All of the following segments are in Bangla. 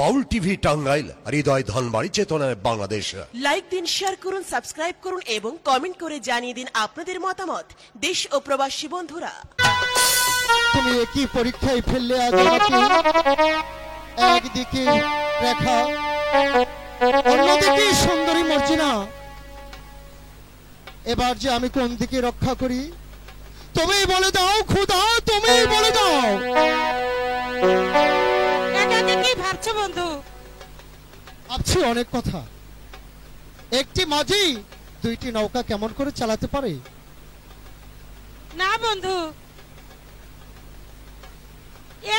বাউল টিভি টাঙ্গাইল, হৃদয় ধনবাড়ি, চেতনায় বাংলাদেশ। লাইক দিন, শেয়ার করুন, সাবস্ক্রাইব করুন এবং কমেন্ট করে জানিয়ে দিন আপনাদের মতামত। দেশ ও প্রবাসী বন্ধুরা, তুমি একই পরীক্ষায় ফেললে আজ আমাকে। একদিকে রেখা, অন্যদিকে সুন্দরী মর্জিনা। এবার যে আমি কোন দিকে রক্ষা করি তুমি বলে দাও খুদা, তুমি বলে দাও। কি ভাবছো বন্ধু? ভাবছি অনেক কথা। একটি মাঝি দুইটি নৌকা কেমন করে চালাতে পারে? না বন্ধু,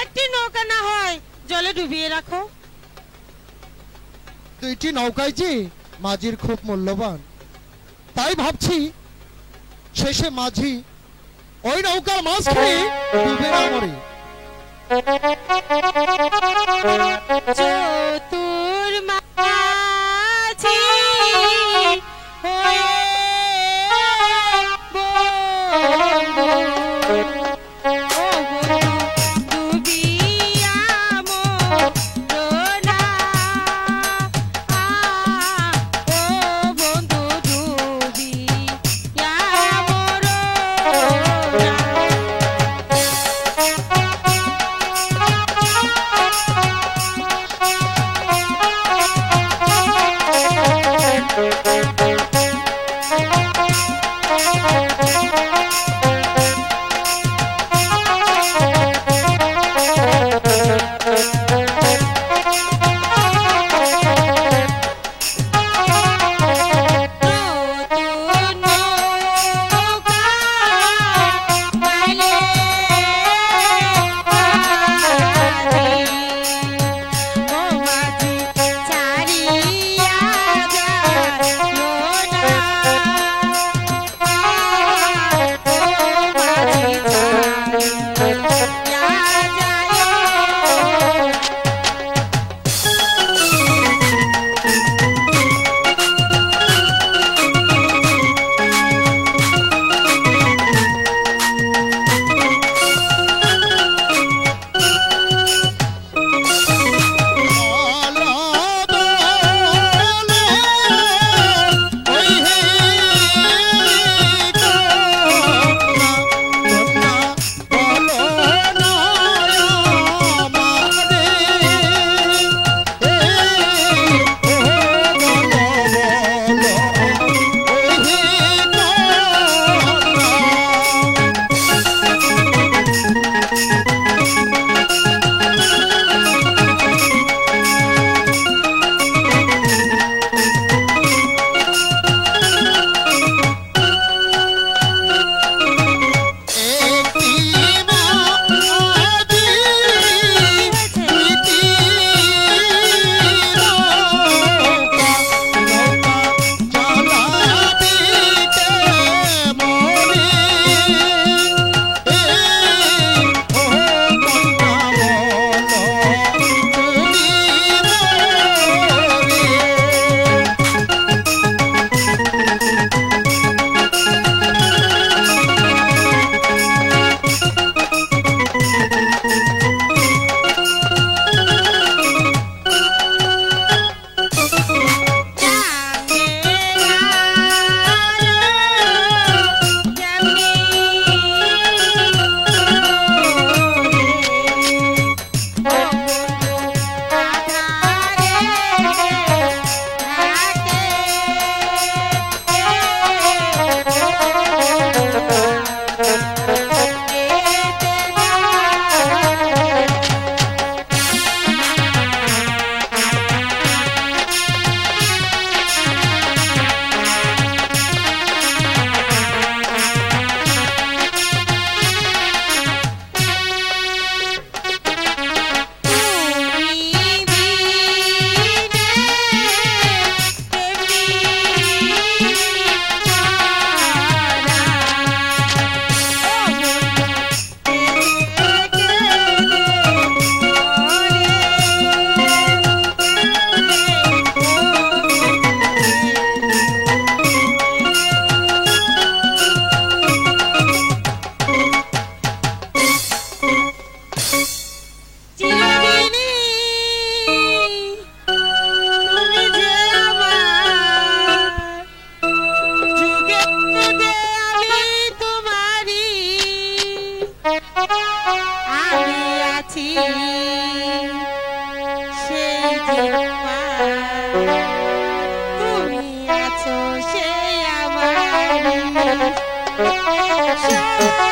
একটি নৌকা না হয় জলে ডুবিয়ে রাখো। দুইটি নৌকায় যে মাঝির খুব মূল্যবান, তাই ভাবছি শেষে মাঝি ওই নৌকার মাঝখানে ডুবে না মরে। চতুর মাঝি হয়ে বন্ধু, ও বন্ধু ডুবিয়া মরো না, ও বন্ধু ডুবিয়া মরো না। মাঝে তুমি আছো সে আমার সঙ্গী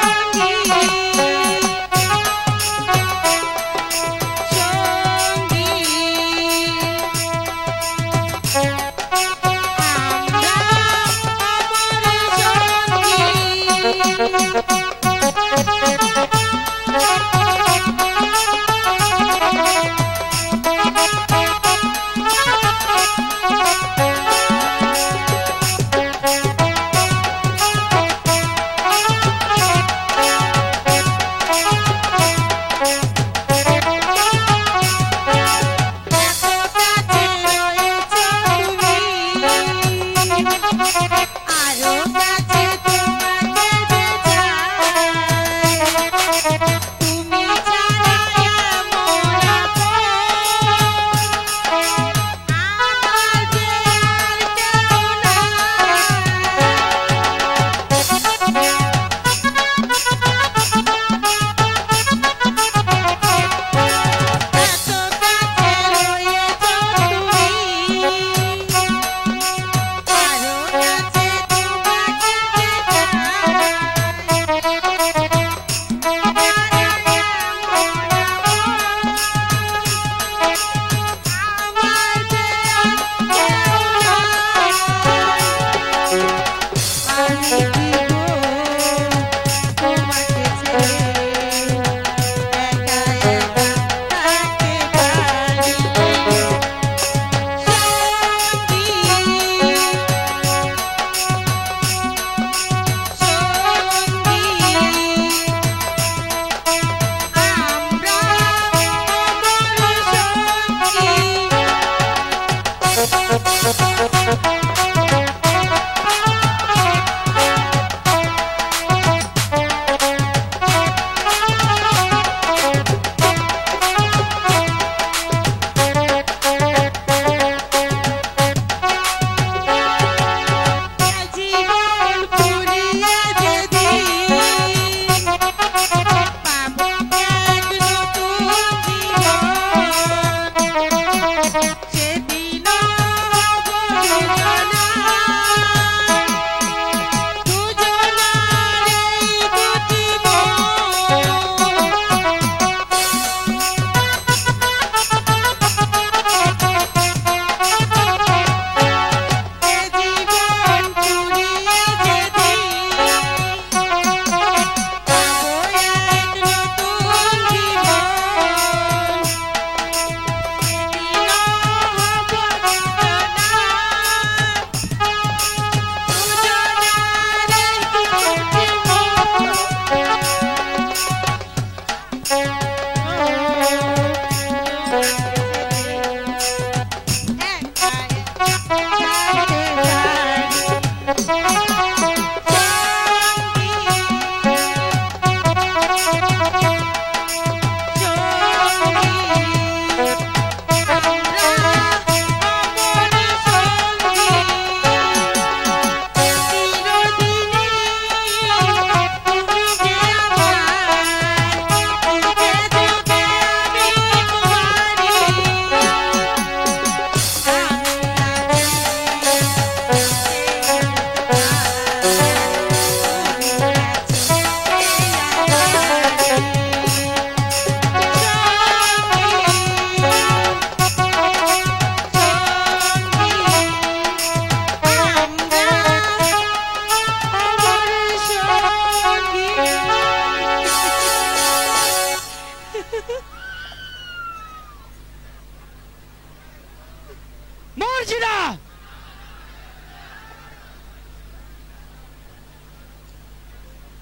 মর্জিনা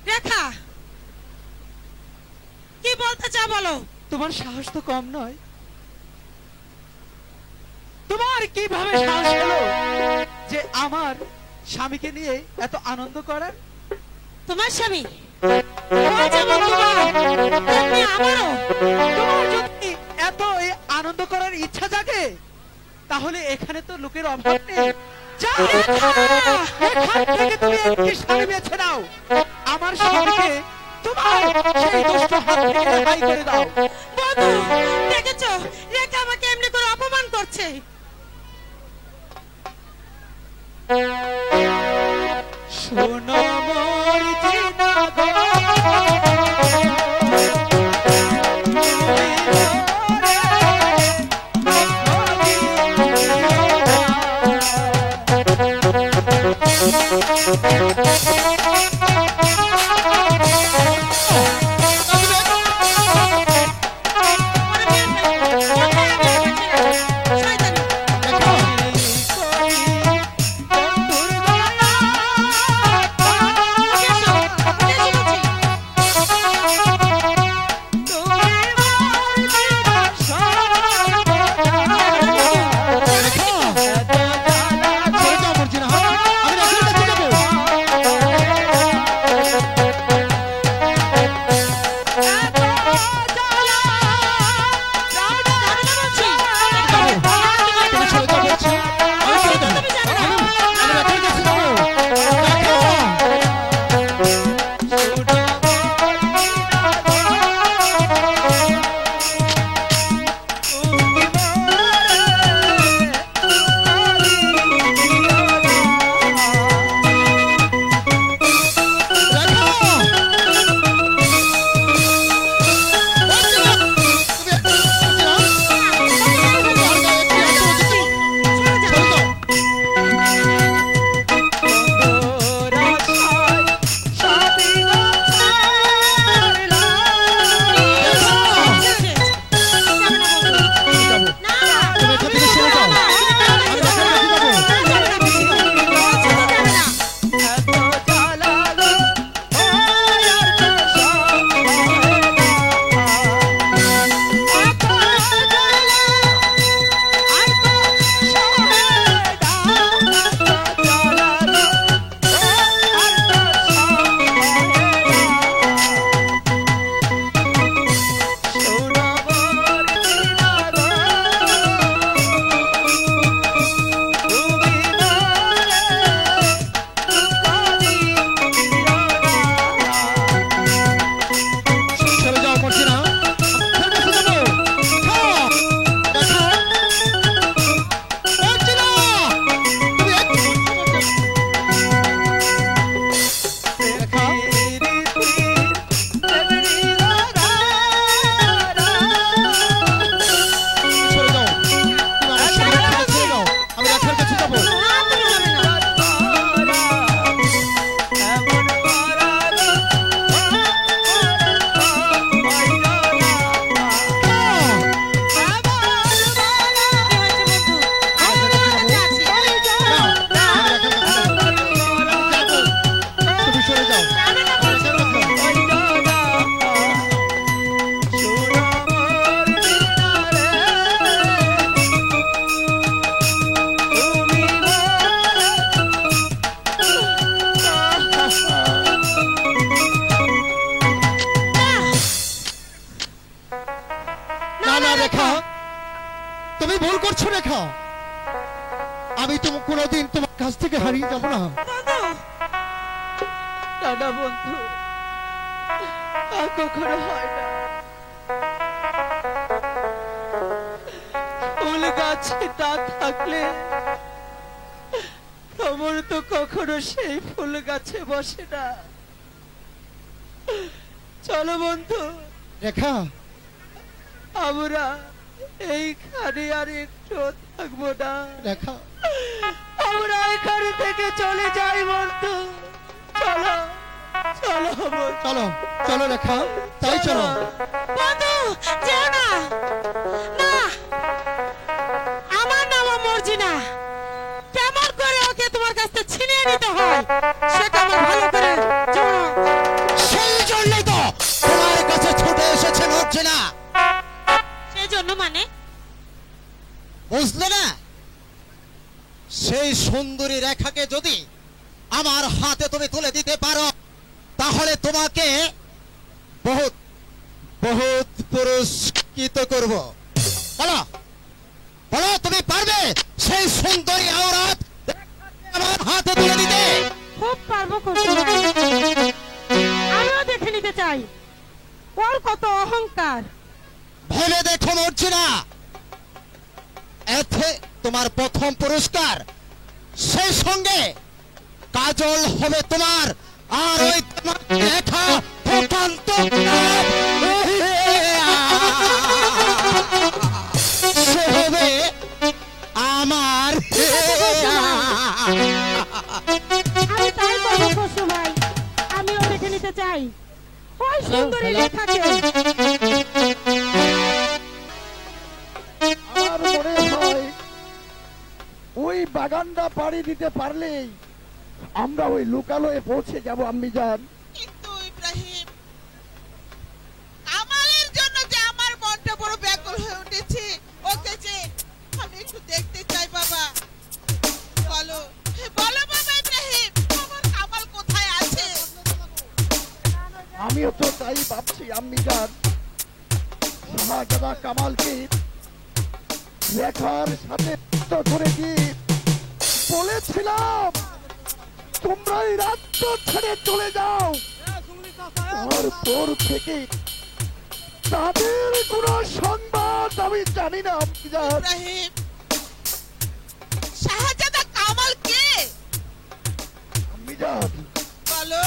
রেখা কি বলতে চাও বলো। তোমার সাহস তো কম নয়। তোমার কিভাবে সাহস হলো যে আমার স্বামীকে নিয়ে এত আনন্দ করার? তোমার স্বামী ও যেমন তোমার তেমনি আমারও। তোমার যদি এত এই আনন্দ করার ইচ্ছা জাগে তাহলে এখানে তো লোকের অভাব নেই। যাও, এখান থেকে তুমি একটি স্বামী বেছে নাও। আমার স্বামীকে তোমার সেই দুষ্ট হাত থেকে রেহাই করে দাও। বন্ধু দেখেছো রেখা আমাকে এমনি করে অপমান করছে। শোনো মর্জিনা গো, চলে যাও মর্জিনা, আমি রেখার কাছে যাবো। তুমি চলে যাও বলছি, আমি চলে যাবো। আমি রেখার কাছে যাবো। রেখা, চলে যাও মর্জিনা, আমি রেখার কাছে যাবো। রেখা, মর্জিনা, তুমি একটু রেখা, চলে যাও। তুমি আমার সঙ্গে রেখা চলে যাও, আমি রেখার কাছে যাবো। তুমি সরে যাও, আমি রেখার কাছে যাবো। না না রেখা, তুমি ভুল করছো রেখা। আমি তুমি কোনোদিন তোমার কাছ থেকে হারিয়ে যাব না। দাদা বন্ধু, আর কখনো হয় না। ফুল গাছে না থাকলে ভ্রমর তো কখনো সেই ফুল গাছে বসে না। চলো বন্ধু, রেখা, আমরা এইখানে আর একটু থাকবো না, রেখা, আমরা এখানে থেকে চলে যাই বন্ধু। চলো চলো বন্ধু। চলো চলো রেখা, তাই চলো। বন্ধু যেও না, না আমার নাম মর্জিনা। কেমন করে ওকে তোমার কাছ থেকে ছিনিয়ে নিতে হয় সেটা আমার ভালো করে জানো। সেই জন্যই তো তোমার কাছে ছুটে এসেছে মর্জিনা, সেই জন্য মানে বুঝলে না? সেই সুন্দরী রেখাকে যদি আমার হাতে তুমি তুলে দিতে পারো তাহলে তোমাকে বহুত বহুত পুরস্কৃত করব। বলো বলো, তুমি পারবে সেই সুন্দরী আওরাত আমার হাতে তুলে দিতে? খুব পারবো, আমিও দেখে নিতে চাই ওর কত অহংকার। ভেবে দেখো মর্জিনা, এতে তোমার প্রথম পুরস্কার, সেই সঙ্গে কাজল হবে তোমার, আর ওই তোমার লেখা প্রকান্ত সে হবে আমার। আমি তাই করবো খসরু ভাই, আমিও দেখে নিতে চাই ওই সুন্দরী রেখাকে। আমার মনে হয় ওই বাগানটা পাড়ি দিতে পারলেই আমরা ওই লোকালয়ে পৌঁছে যাব আম্মি জান। কিন্তু ইব্রাহিম, কামালের জন্য যে আমার মনটা বড় ব্যাকুল হয়ে উঠেছে, ওকে যে আমি একটু দেখতে চাই বাবা। বলো বলো বাবা ইব্রাহিম, আমার কামাল কোথায় আছে? আমিও তো তাই ভাবছি আম্মি জান। শাহজাদা কামালকে রেখার সাথে তো করে দিয়ে বলেছিলাম তোমরা এই রাজ্য ছেড়ে চলে যাও, তারপর থেকে তাদের কোনো সংবাদ আমি জানি না আম্মি জান। ইব্রাহিম, শাহজাদা কামাল কে? আম্মি জান, বলো।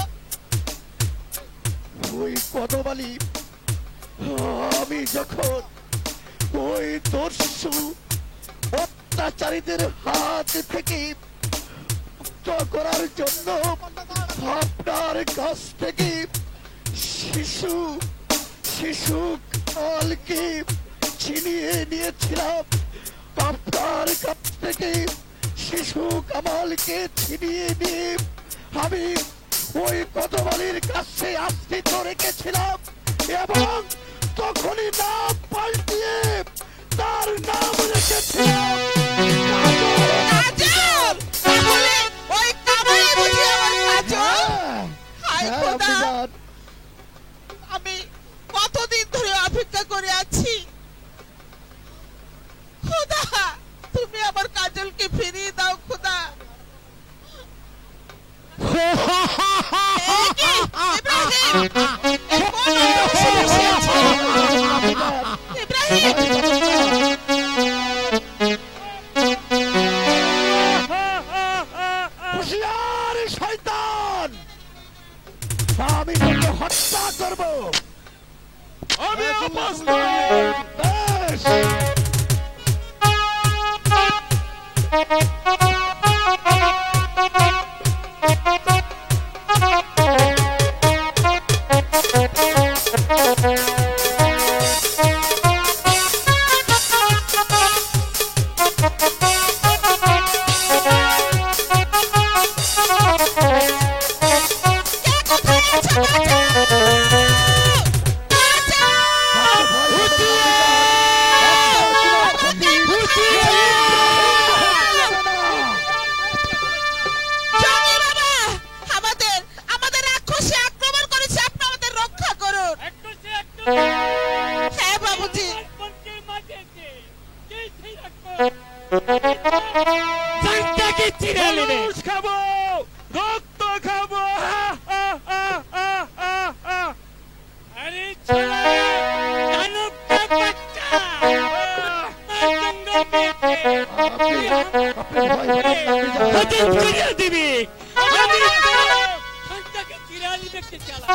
ওই কদমালি আমি যখন ওই দস্যু অত্যাচারীদের হাত থেকে মুক্ত করার জন্য আপনার কাছ থেকে শিশু কালকে ছিনিয়ে নিয়েছিলাম, আপনার কাছ থেকে শিশু কামালকে ছিনিয়ে নিয়ে আমি ওই কদমালির কাছে আশ্রিত রেখেছিলাম এবং তখনই নাম পাল্টিয়ে তার নাম রেখেছিলাম কাজল। তাহলে ওই কামালই বুঝি আমার কাজল? হায় হ্যাঁ, খোদা, আম্মি জান। আমি কতদিন ধরে অপেক্ষা করে আছি। খোদা, তুমি আমার কাজলকে ফিরিয়ে দাও খোদা। এ কি? ইব্রাহিম, এ কোন অবস্থা বসে আছে? ইব্রাহিম, হুঁশিয়ার শয়তান, আমি তোকে হত্যা করব। আমি বেশ, জঙ্গি বাবা, আমাদের রাক্ষসী আক্রমণ করেছে, আপনি আমাদের রক্ষা করুন। হ্যাঁ বাবুজি। মানুষ খাবো, রক্ত খাবো। আরে ছেলে, দানব কা বাচ্চা। হতে ফিরে দিবি। আমি সন্তানকে চিরালি দেখতে চালা।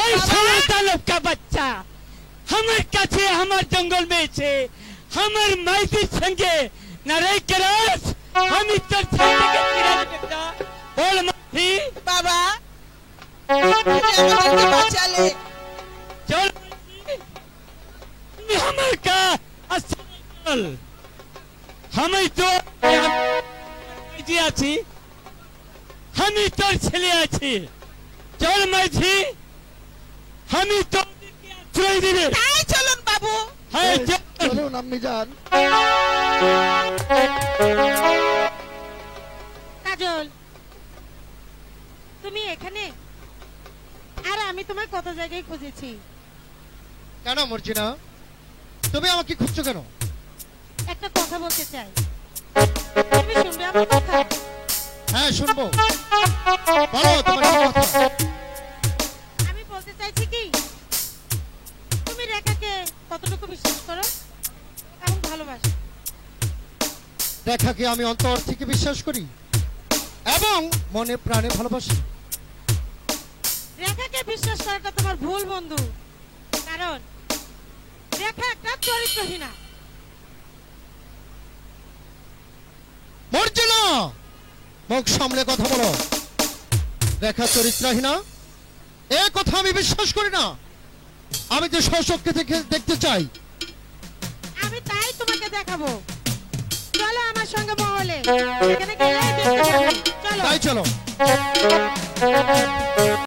ওই শালা দানব কা বাচ্চা আমার কাছে, আমার জঙ্গল মেয়েছে, আমার মাইতির সঙ্গে লড়াই করাস। আমি তোর সন্তানকে চিরালি দেখতা। বল মাইতি। বাবা, তুমি আমাদেরকে বাঁচালে। চল তুমি আমার কা আসলে চল। আমি তো মাঝি আছি, আমি তোর ছেলে আছি। চল মাঝি, আমি তোদেরকে আশ্রয় দিবে। তাই চলুন বাবু। হ্যাঁ চল। চলুন আম্মি জান। কাজল, তুমি এখানে? আর আমি তোমায় কত জায়গায় খুঁজেছি। কেন মর্জিনা, তুমি আমাকে খুঁজছো কেন? একটা কথা বলতে চাই, তুমি শুনবে আমার কথা? হ্যাঁ শুনবো, বলো তোমার কি কথা। আমি বলতে চাইছি কি, তুমি রেখাকে কতটুকু বিশ্বাস করো এবং ভালোবাসো? রেখাকে আমি অন্তর থেকে বিশ্বাস করি এবং মনে প্রাণে ভালোবাসি। রেখাকে বিশ্বাস করাটা তোমার ভুল বন্ধু, কারণ রেখা একটা চরিত্রহীনা। মর্জিনা, মুখ সামলে কথা বলো। রেখা চরিত্রহীনা এ কথা আমি বিশ্বাস করি না। আমি যে স্বচক্ষে দেখতে চাই। আমি তাই তোমাকে দেখাবো, চলো আমার সঙ্গে মহলে, সেখানে গেলে দেখতে পাবে। চলো। তাই চলো।